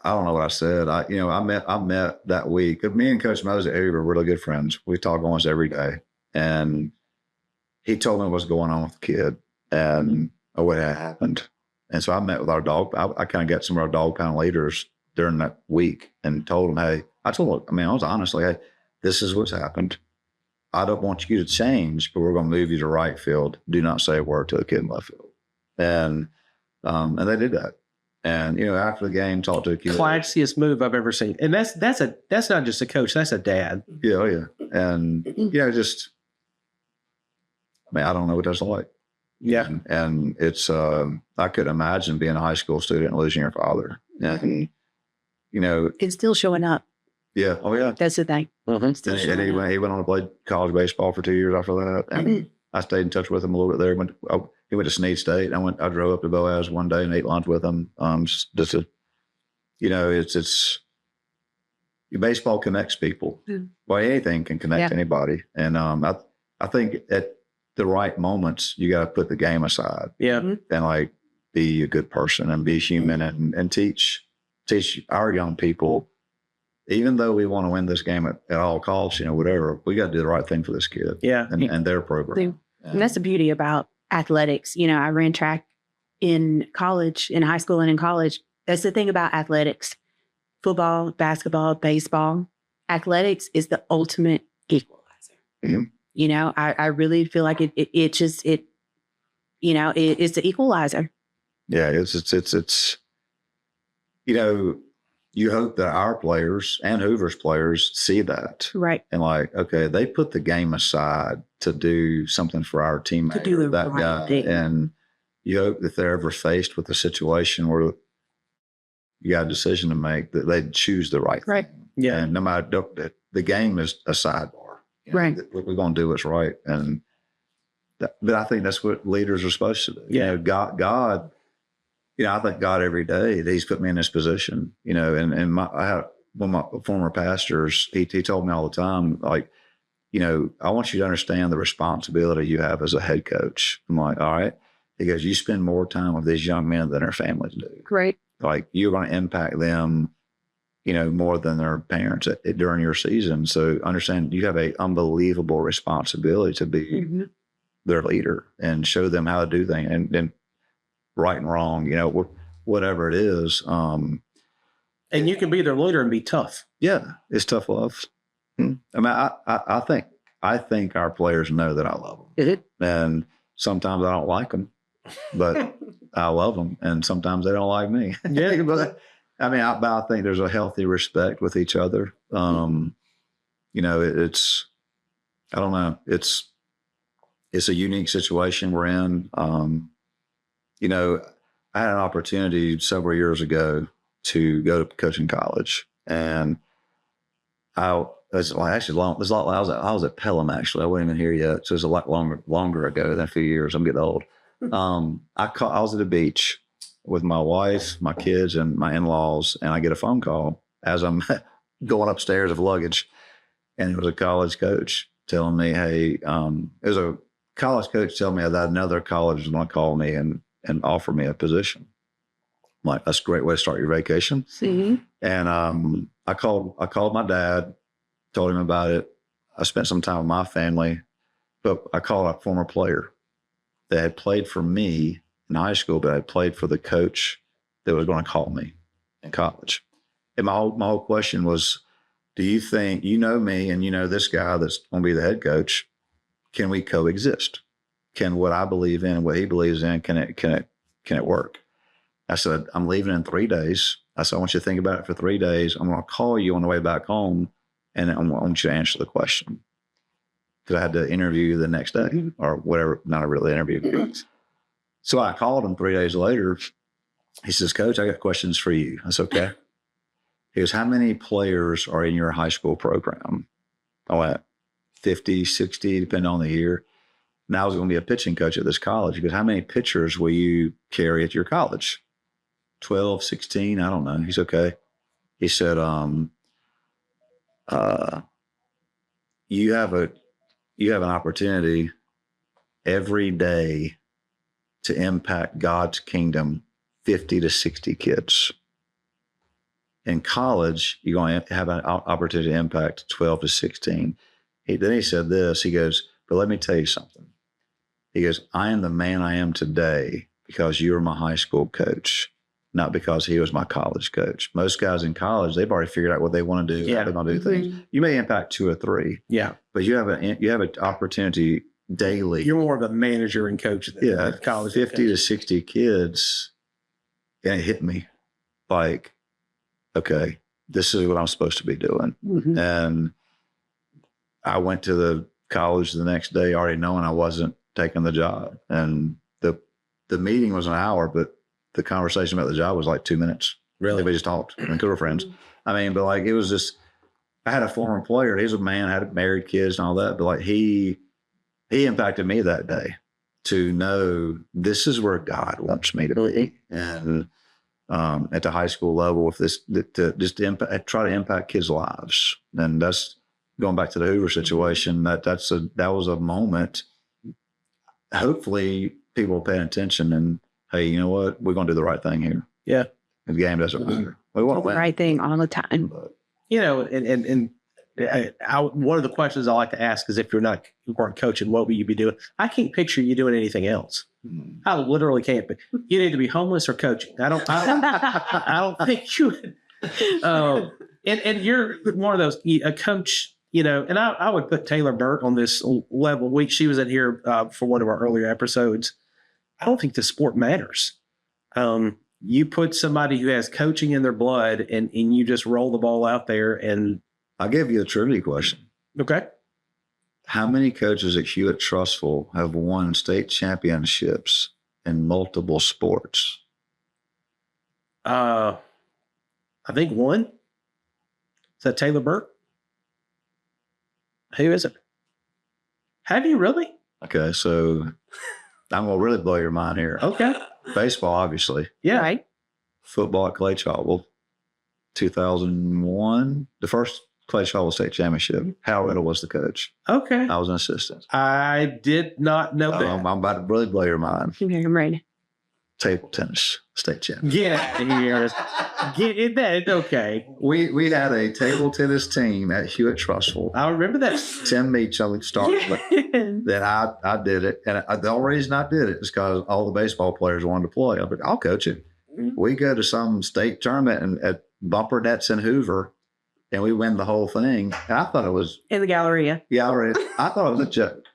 I don't know what I said. I met that week. Me and Coach Mose at Hoover were really good friends. We talk almost every day. And he told me what's going on with the kid and what had happened. And so I met with our dog. I kind of got some of our dog pound leaders during that week and told them, hey, I was honestly, hey, this is what's happened. I don't want you to change, but we're going to move you to right field. Do not say a word to the kid in left field. And they did that. And, after the game, talked to the kid. Classiest move I've ever seen. And that's not just a coach, that's a dad. Yeah, oh yeah. And, I don't know what that's like. Yeah. And it's, I couldn't imagine being a high school student and losing your father. And, It's still showing up. Yeah. Oh, yeah. That's the thing. Mm-hmm. And he went on to play college baseball for 2 years after that. And I stayed in touch with him a little bit there. He went to Snead State. I drove up to Boaz one day and ate lunch with him. It's baseball connects people. Well, anything can connect anybody. And I think at the right moments, you got to put the game aside. Yeah. And like be a good person and be human and teach our young people, even though we want to win this game at all costs, whatever, we got to do the right thing for this kid. Yeah. And their program. And that's the beauty about athletics. I ran track in college, in high school and in college. That's the thing about athletics. Football, basketball, baseball. Athletics is the ultimate equalizer. Mm-hmm. I really feel like it's the equalizer. Yeah, it's you hope that our players and Hoover's players see that. Right. And like, okay, they put the game aside to do something for our teammate. To do the that right guy. thing. And you hope that they're ever faced with a situation where you got a decision to make, that they choose the right thing. Yeah. And no matter, the game is a sidebar. Right. We're going to do what's right. And but I think that's what leaders are supposed to do. Yeah. God, I thank God every day that He's put me in this position, and I had one of my former pastors, he told me all the time, like, I want you to understand the responsibility you have as a head coach. I'm like, all right. He goes, you spend more time with these young men than their families do. Great. Like you're going to impact them, more than their parents during your season. So understand you have an unbelievable responsibility to be their leader and show them how to do things and right and wrong, whatever it is. And you can be their leader and be tough. Yeah, it's tough love. I mean, I think our players know that I love them, and sometimes I don't like them, but I love them, and sometimes they don't like me. Yeah, but I think there's a healthy respect with each other. It's I don't know. It's a unique situation we're in. I had an opportunity several years ago to go to coaching college, and I was at Pelham actually. I wasn't even here yet, so it was a lot longer ago than a few years. I'm getting old. I was at the beach with my wife, my kids, and my in-laws, and I get a phone call as I'm going upstairs with luggage, and it was a college coach telling me, "Hey," it was a college coach telling me that another college was going to call me and offer me a position. I'm like, that's a great way to start your vacation. See? And I called my dad, told him about it. I spent some time with my family, but I called a former player that had played for me in high school, but had played for the coach that was going to call me in college. And my whole question was, do you think, me and this guy that's going to be the head coach, can we coexist? Can what I believe in and what he believes in, can it work? I said, I'm leaving in 3 days. I said, I want you to think about it for 3 days. I'm going to call you on the way back home, and I want you to answer the question. Because I had to interview the next day or whatever, not a real interview. So I called him 3 days later. He says, Coach, I got questions for you. I said, okay. He goes, how many players are in your high school program? I went, 50, 60, depending on the year. Now I was going to be a pitching coach at this college. He goes, how many pitchers will you carry at your college? 12, 16, I don't know. He's okay. He said, you have an opportunity every day to impact God's kingdom, 50 to 60 kids. In college, you're going to have an opportunity to impact 12 to 16. Then he said this, he goes, but let me tell you something. He goes, I am the man I am today because you were my high school coach, not because he was my college coach. Most guys in college, they've already figured out what they want to do. Yeah. They're going to do things. You may impact 2 or 3. Yeah. But you have an opportunity daily. You're more of a manager and coach than college. 50 to 60 kids. And it hit me like, okay, this is what I'm supposed to be doing. Mm-hmm. And I went to the college the next day already knowing I wasn't taking the job. And the meeting was an hour, but the conversation about the job was like 2 minutes. Really? We just talked and we were friends. I mean, but like it was just, I had a former player. He's a man, had married kids and all that. But like he impacted me that day to know this is where God wants me to be. And at the high school level with this to just try to impact kids' lives. And that's going back to the Hoover situation. That was a moment. Hopefully, people are paying attention and, hey, you know what? We're going to do the right thing here. Yeah. The game doesn't matter. We want to win. Right thing all the time. But, one of the questions I like to ask is, if you weren't coaching, what would you be doing? I can't picture you doing anything else. I literally can't. You need to be homeless or coaching. I don't think you would. And you're one of those, a coach, and I would put Taylor Burke on this level. She was in here for one of our earlier episodes. I don't think the sport matters. You put somebody who has coaching in their blood and you just roll the ball out there. And I'll give you a trivia question. Okay. How many coaches at Hewitt-Trussville have won state championships in multiple sports? I think one. Is that Taylor Burke? Who is it? Have you really? Okay, so I'm going to really blow your mind here. Okay. Baseball, obviously. Yeah. Right. Football at Clay Chapel, 2001, the first Clay Chapel state championship. Hal Riddle was the coach. Okay. I was an assistant. I did not know that. I'm about to really blow your mind. Okay, I'm ready. Table tennis state champion. Get that. Okay. We had a table tennis team at Hewitt-Trussville. I remember that. Tim Meacham started. Then I did it. And the only reason I did it is because all the baseball players wanted to play. I was like, I'll coach it. We go to some state tournament at Bumper Nets in Hoover, and we win the whole thing. And I thought it was In the Galleria. I thought it was a joke.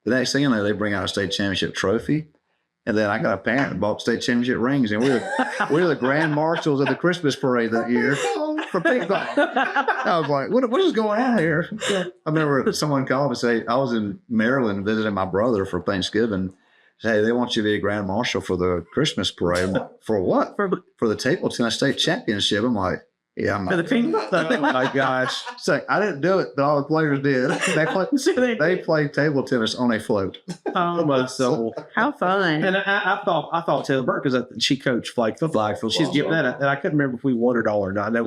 The next thing you know, they bring out a state championship trophy. And then I got a parent that bought state championship rings, and we were the grand marshals of the Christmas parade that year for pickleball. I was like, what is going on here? I remember someone called and say, I was in Maryland visiting my brother for Thanksgiving. Say, hey, they want you to be a grand marshal for the Christmas parade. I'm like, for what? For the table tennis state championship. I'm like, yeah, I'm For the team? Oh my gosh. It's like, I didn't do it, but all the players did. They played table tennis on a float. Oh my soul. How fun. And I thought Taylor Burke, because she coached flag football. She's giving that and I couldn't remember if we won it all or not. I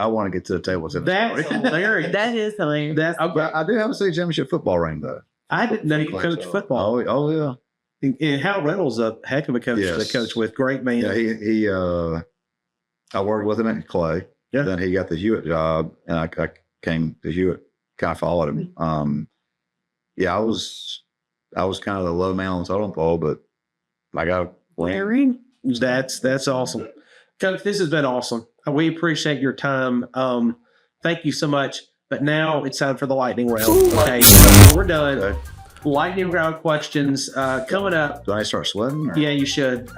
want to get to the table tennis. That's hilarious. That is hilarious. But I do have a state championship football ring, though. I didn't know you coached football. Oh yeah. And Hal Reynolds, a heck of a coach to coach with. Great man. Yeah, he I worked with him at Clay. Yeah. Then he got the Hewitt job, and I came to Hewitt, kind of followed him. I was kind of the low man on the totem pole, but I got a ring. That's awesome. Coach, this has been awesome. We appreciate your time. Thank you so much. But now it's time for the lightning round. Okay, so we're done. Okay. Lightning round questions coming up. Do I start sweating? Or? Yeah, you should.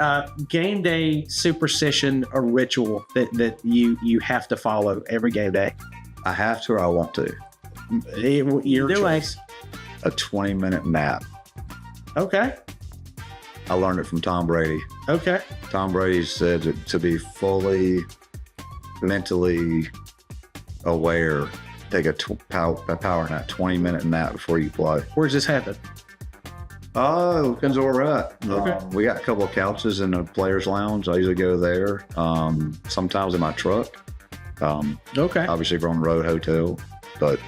Game day superstition or ritual that you have to follow every game day. I have to or I want to. Your choice. A 20-minute nap. Okay. I learned it from Tom Brady. Okay. Tom Brady said to be fully mentally aware, take a power nap, 20-minute nap before you play. Where's this happen? Oh, depends where we're at. Okay. We got a couple of couches in the players' lounge. I usually go there. Sometimes in my truck. Okay. Obviously, if we're on the road, hotel. But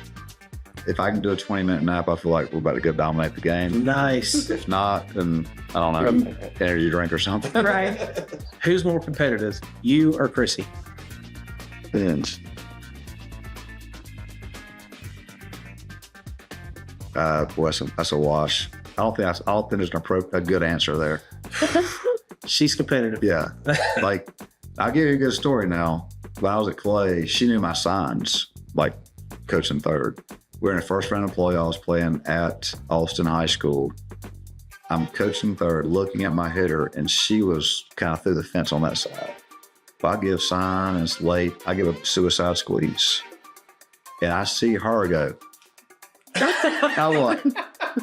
if I can do a 20-minute nap, I feel like we're about to go dominate the game. Nice. If not, then I don't know, energy drink or something. Right. Who's more competitive, you or Chrissy? Depends. Boy, that's a wash. I don't think there's a good answer there. She's competitive. Yeah. Like, I'll give you a good story now. When I was at Clay, she knew my signs, like coaching third. We're in the first round of playoffs playing at Auburn High School. I'm coaching third, looking at my hitter, and she was kind of through the fence on that side. If I give sign and it's late, I give a suicide squeeze. And I see her go. I'm like,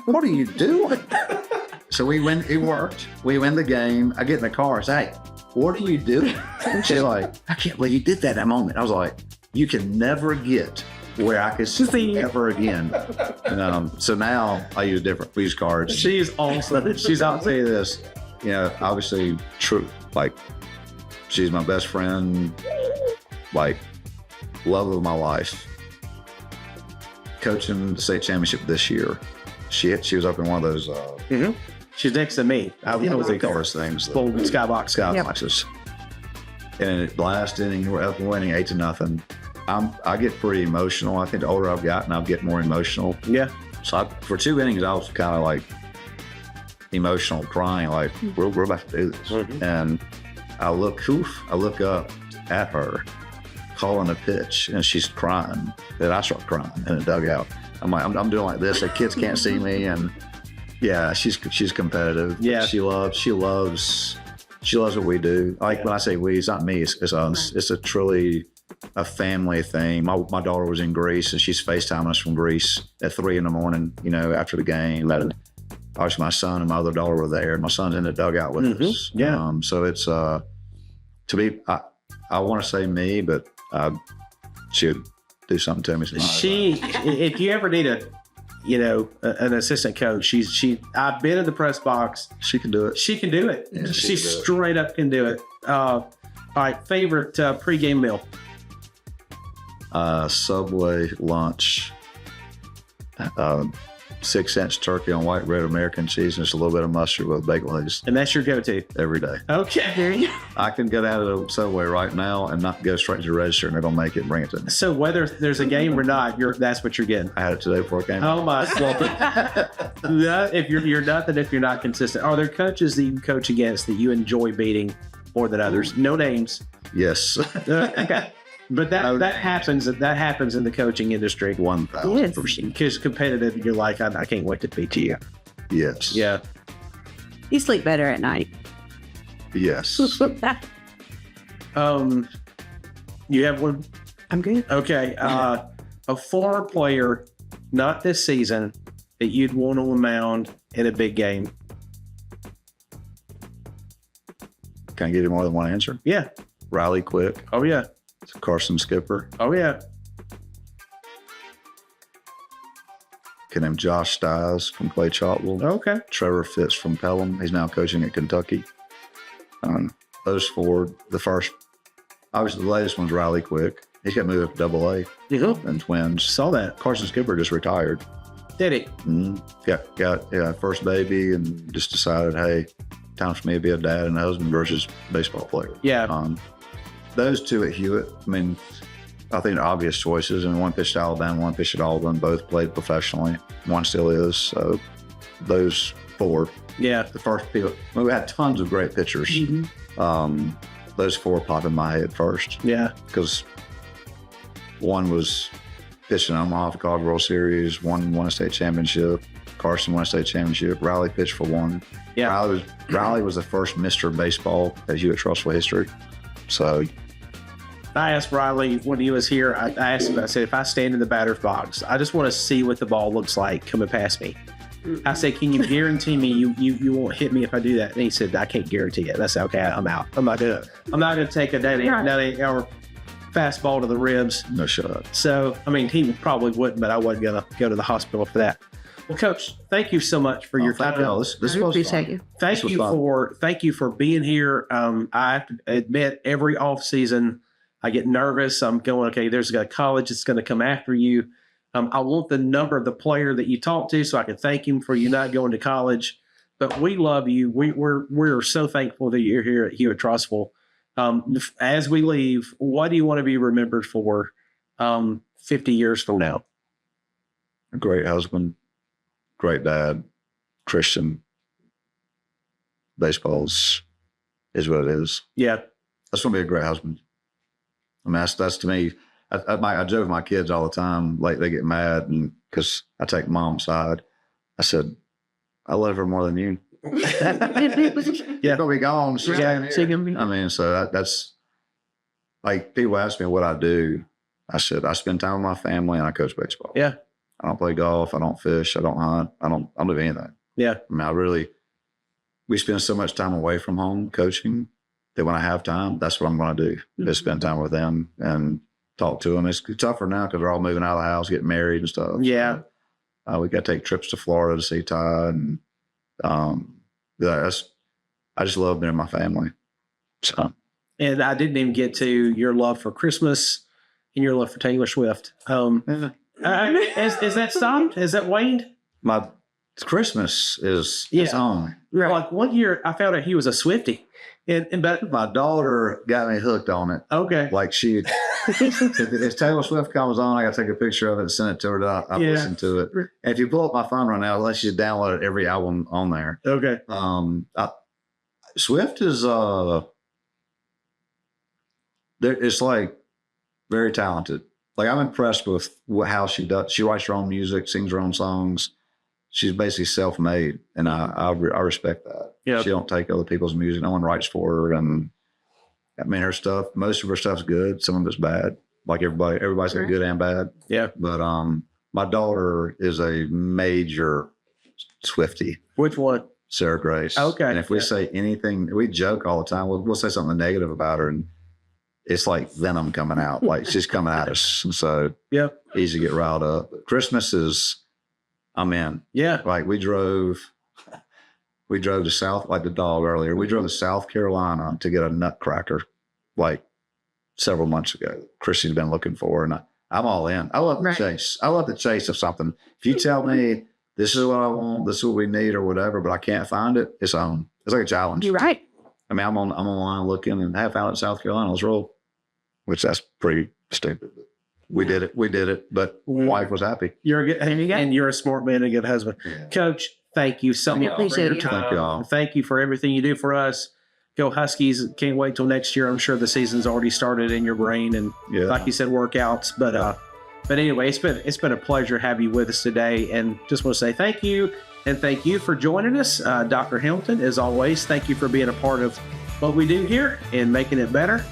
what are you doing? So we win. It worked. We win the game. I get in the car. I say, hey, what are you doing? She's like, I can't believe you did that moment. I was like, you can never get where I could see ever again. And, so now I use we use cards. She's awesome. I'll tell you this, obviously true. Like, She's my best friend, like love of my life. Coaching the state championship this year. She was up in one of those. She's next to me. I was the first things. Full skybox. Skyboxes. And the last inning, we're up winning 8-0. I get pretty emotional. I think the older I've gotten, I get more emotional. Yeah. So for 2 innings, I was kind of like emotional, crying, like we're about to do this. And I look up at her, calling a pitch, and she's crying. And I start crying in the dugout. I'm like, I'm doing like this. The kids can't see me, and yeah, she's competitive. Yeah, she loves what we do. Like when I say we, it's not me, it's us. It's a truly a family thing. My daughter was in Greece, and she's FaceTiming us from Greece at 3 a.m, you know, after the game. And obviously my son and my other daughter were there. My son's in the dugout with us. Yeah. So it's to be, I want to say me, but she'd do something to me. If you ever need an assistant coach, I've been in the press box. She can do it. She can do it. Yeah, she straight up can do it. All right, favorite pregame meal? Subway lunch. 6-inch turkey on white bread, American cheese, and just a little bit of mustard with baked lays. And that's your go-to? Every day. Okay. I can get out of the Subway right now and not go straight to the register, and they don't make it and bring it to me. So whether there's a game or not, that's what you're getting? I had it today before I came. Oh, my. If you're nothing, if you're not consistent. Are there coaches that you coach against that you enjoy beating more than others? No names. Yes. Okay. But that happens in the coaching industry. 1,000%. Because competitive, you're like, I can't wait to beat you. Yes. Yeah. You sleep better at night. Yes. You have one? I'm good. Okay. A former player, not this season, that you'd want on the mound in a big game. Can I give you more than one answer? Yeah. Riley Quick. Oh, yeah. Carson Skipper. Oh, yeah. Can name Josh Stiles from Clay Chalkville. Okay. Trevor Fitz from Pelham. He's now coaching at Kentucky. Those 4, the first, obviously the latest one's Riley Quick. He's got moved up to AA and Twins. Saw that. Carson Skipper just retired. Did he? Got first baby and just decided, hey, time for me to be a dad and a husband versus baseball player. Yeah. Those 2 at Hewitt, I mean, I think they're obvious choices. And one pitched at Alabama, one pitched at Auburn. Both played professionally. One still is. So those 4. Yeah. The first people. I mean, we had tons of great pitchers. Those 4 pop in my head first. Yeah. Because one was pitching in Omaha for College World Series. One won a state championship. Carson won a state championship. Riley pitched for 1. Yeah. Riley was the first Mr. Baseball at Hewitt-Trussville history. So I asked Riley when he was here, I asked him, I said, if I stand in the batter's box, I just want to see what the ball looks like coming past me. I said, can you guarantee me you won't hit me if I do that? And he said, I can't guarantee it. I said, okay, I'm out. I'm not doing it. I'm not going to take a 98-hour fastball to the ribs. No shot. So, I mean, he probably wouldn't, but I wasn't going to go to the hospital for that. Well, Coach, thank you so much for your time. This I was appreciate fun. you. Thank you for being here. I have to admit, every off season, I get nervous. I'm going, okay, there's a college that's going to come after you. I want the number of the player that you talk to so I can thank him for you not going to college. But we love you. We're so thankful that you're here at Hewitt-Trussville. As we leave, what do you want to be remembered for 50 years from now? A great husband, great dad, Christian. Baseball is what it is. Yeah. That's going to be a great husband. I mean, that's to me. I joke with my kids all the time. Like they get mad, and because I take mom's side, I said, "I love her more than you." Yeah, gonna be gone. She's yeah, I mean, so that's like people ask me what I do. I said I spend time with my family and I coach baseball. Yeah, I don't play golf. I don't fish. I don't hunt. I don't do anything. Yeah, I mean, we spend so much time away from home coaching that when I have time, that's what I'm going to do. Is spend time with them and talk to them. It's tougher now because they're all moving out of the house, getting married and stuff. Yeah. So, we got to take trips to Florida to see Ty. And I just love being in my family. So And I didn't even get to your love for Christmas and your love for Taylor Swift. Is that stopped? Is that waned? My Christmas is its own. Right. Like one year, I found out he was a Swiftie, but My daughter got me hooked on it. okay, Like if Taylor Swift comes on, I got to take a picture of it and send it to her. I'll listen to it. And if you pull up my phone right now, it'll let you download every album on there. okay, Swift is it's like very talented. Like I'm impressed with how she does. She writes her own music, sings her own songs. She's basically self-made, and I respect that. Yeah, she don't take other people's music. No one writes for her, and I mean her stuff. Most of her stuff's good. Some of it's bad. Like everybody's got good and bad. Yeah. But my daughter is a major Swiftie. Which one? Sarah Grace. Okay. And if we say anything, we joke all the time. We'll say something negative about her, and it's like venom coming out. Like she's coming at us. And so easy to get riled up. But Christmas is, I'm in. Yeah. Like we drove to South, like the dog earlier. We drove to South Carolina to get a nutcracker like several months ago. Chrissy's been looking for, and I'm all in. I love the chase. I love the chase of something. If you tell me this is what I want, this is what we need or whatever, but I can't find it, it's on. It's like a challenge. You're right. I mean, I'm online looking and have found it in South Carolina. Let's roll. Which that's pretty stupid. We did it, but wife was happy. You're a good, and you're a smart man and a good husband. Yeah. Coach, thank you so much. Appreciate it. Thank you all. Thank you for everything you do for us. Go Huskies. Can't wait till next year. I'm sure the season's already started in your brain. And like you said, workouts. But anyway, it's been a pleasure to have you with us today. And just want to say thank you. And thank you for joining us. Dr. Hamilton, as always, thank you for being a part of what we do here and making it better.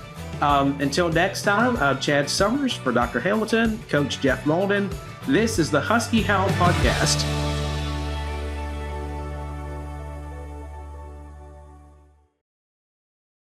Until next time, I'm Chad Summers for Dr. Hamilton, Coach Jeff Mauldin. This is the Husky Howl Podcast.